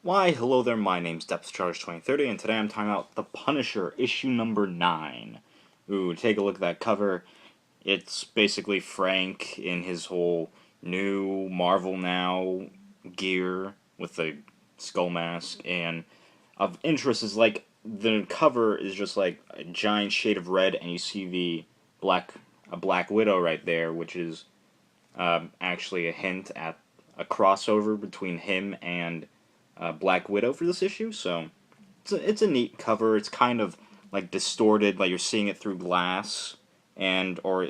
Why, hello there, my name's Depth Charge 2030, and today I'm talking about The Punisher, issue number 9. Ooh, take a look at that cover. It's basically Frank in his whole new Marvel Now gear with the skull mask, and of interest is like, the cover is just like a giant shade of red, and you see a Black Widow right there, which is actually a hint at a crossover between him and Black Widow for this issue. So it's a neat cover. It's kind of like distorted, like you're seeing it through glass, and or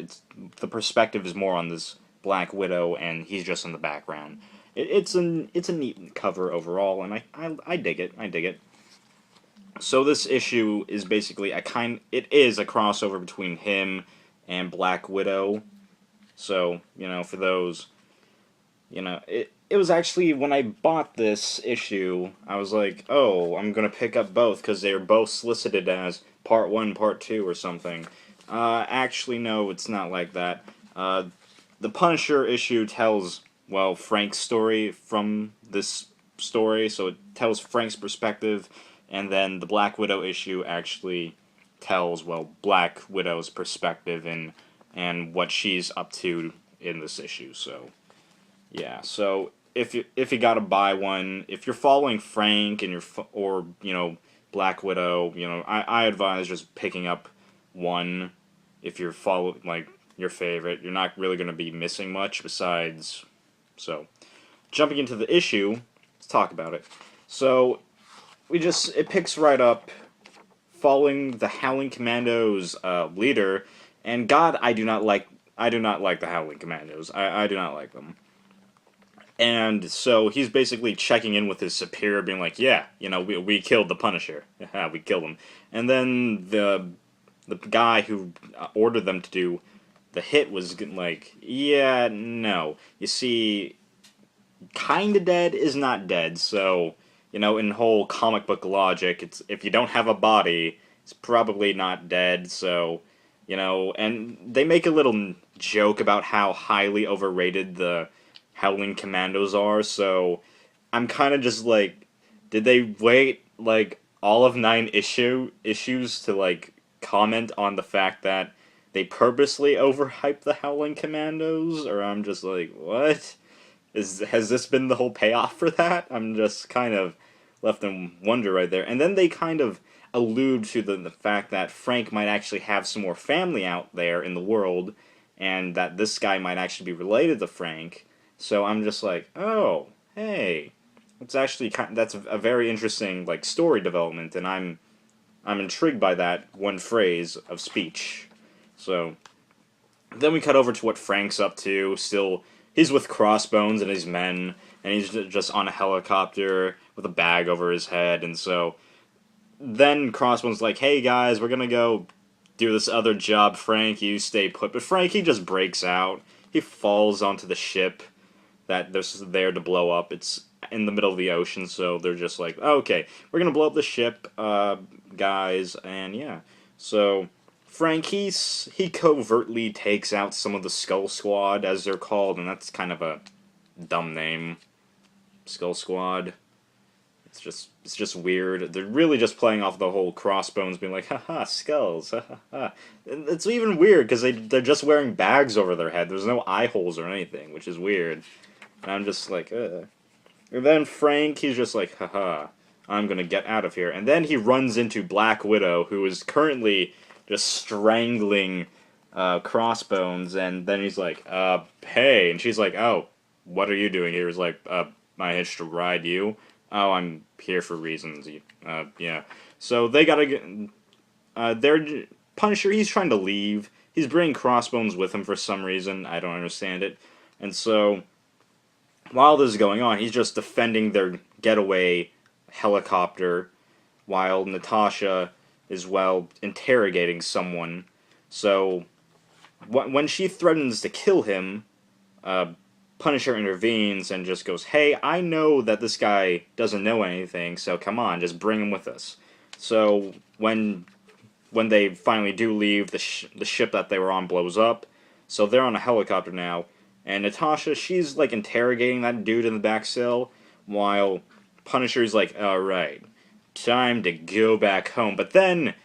the perspective is more on this Black Widow, and he's just in the background. It's a neat cover overall, and I dig it. I dig it. So this issue is basically it is a crossover between him and Black Widow. So, for those, it was actually, when I bought this issue, I was like, oh, I'm gonna pick up both, because they're both solicited as Part 1, Part 2, or something. Actually, no, it's not like that. The Punisher issue tells, well, Frank's story from this story, so it tells Frank's perspective, and then the Black Widow issue actually tells, well, Black Widow's perspective and what she's up to in this issue. So, yeah. So if you gotta buy one, if you're following Frank and or Black Widow, I advise just picking up one. If you're following like your favorite, you're not really gonna be missing much besides. So, jumping into the issue, let's talk about it. So it picks right up following the Howling Commandos leader, and God, I do not like the Howling Commandos. I do not like them. And so he's basically checking in with his superior, being like, "Yeah, we killed the Punisher. We killed him." And then the guy who ordered them to do the hit was like, "Yeah, no. You see, kinda dead is not dead. So, in whole comic book logic, it's if you don't have a body, it's probably not dead. So, and they make a little joke about how highly overrated the Howling Commandos are. So, I'm kind of just like, did they wait like all of 9 issues to like comment on the fact that they purposely overhyped the Howling Commandos? Or I'm just like, what? Has this been the whole payoff for that? I'm just kind of left in wonder right there. And then they kind of allude to the fact that Frank might actually have some more family out there in the world, and that this guy might actually be related to Frank. So I'm just like, oh, hey, it's actually that's a very interesting like story development, and I'm intrigued by that one phrase of speech. So then we cut over to what Frank's up to. Still, he's with Crossbones and his men, and he's just on a helicopter with a bag over his head. And so then Crossbones like, "Hey guys, we're gonna go do this other job. Frank, you stay put." But Frank, he just breaks out. He falls onto the ship that they're there to blow up. It's in the middle of the ocean, so they're just like, "Okay, we're gonna blow up the ship, guys," and yeah. So Frank, he covertly takes out some of the Skull Squad, as they're called, and that's kind of a dumb name. Skull Squad. It's just weird. They're really just playing off the whole Crossbones being like, haha, skulls, haha. It's even weird because they're just wearing bags over their head. There's no eye holes or anything, which is weird. And I'm just like, ugh. And then Frank, he's just like, haha, I'm gonna get out of here. And then he runs into Black Widow, who is currently just strangling Crossbones, and then he's like, hey, and she's like, oh, what are you doing here? He's like, I hitched to ride you. Oh, I'm here for reasons. Yeah. So they gotta get. They're Punisher. He's trying to leave. He's bringing Crossbones with him for some reason. I don't understand it. And so, while this is going on, he's just defending their getaway helicopter, while Natasha is, well, interrogating someone. So, when she threatens to kill him, Punisher intervenes and just goes, "Hey, I know that this guy doesn't know anything, so come on, just bring him with us." So when they finally do leave, the ship that they were on blows up. So they're on a helicopter now, and Natasha, she's like interrogating that dude in the back cell, while Punisher's like, alright, time to go back home. But then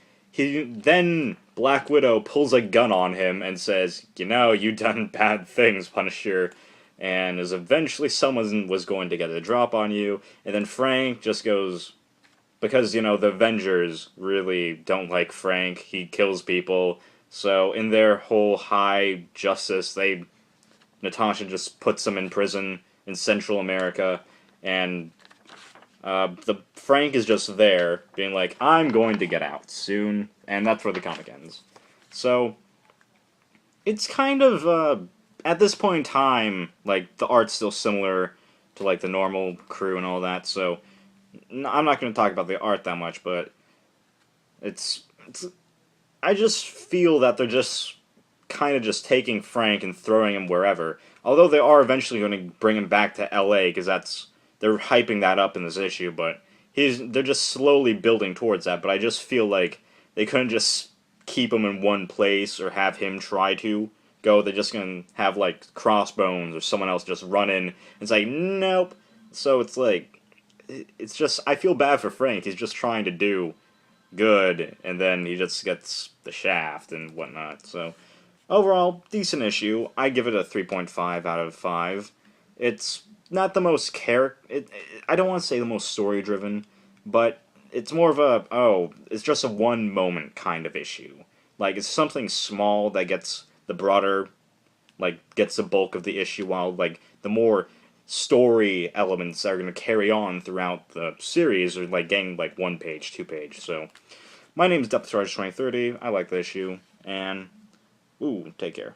Black Widow pulls a gun on him and says, you know, you done bad things, Punisher. And is eventually someone was going to get a drop on you. And then Frank just goes, because, you know, the Avengers really don't like Frank. He kills people. So in their whole high justice, Natasha just puts him in prison in Central America, and the Frank is just there, being like, I'm going to get out soon, and that's where the comic ends. So, it's kind of, at this point in time, like, the art's still similar to, like, the normal crew and all that, so I'm not going to talk about the art that much, but it's I just feel that they're just kind of just taking Frank and throwing him wherever. Although they are eventually going to bring him back to L.A. because they're hyping that up in this issue, but they're just slowly building towards that. But I just feel like they couldn't just keep him in one place or have him try to go. They're just going to have like Crossbones or someone else just run in and say nope. So it's like it's just I feel bad for Frank. He's just trying to do good, and then he just gets the shaft and whatnot. So overall, decent issue. I give it a 3.5 out of 5. It's not the most I don't want to say the most story driven, but it's more of it's just a one moment kind of issue. Like it's something small that gets the broader, like gets the bulk of the issue, while like the more story elements that are going to carry on throughout the series are like getting like 1 page, 2 page. So my name is Depth Charge 2030. I like the issue, and ooh, take care.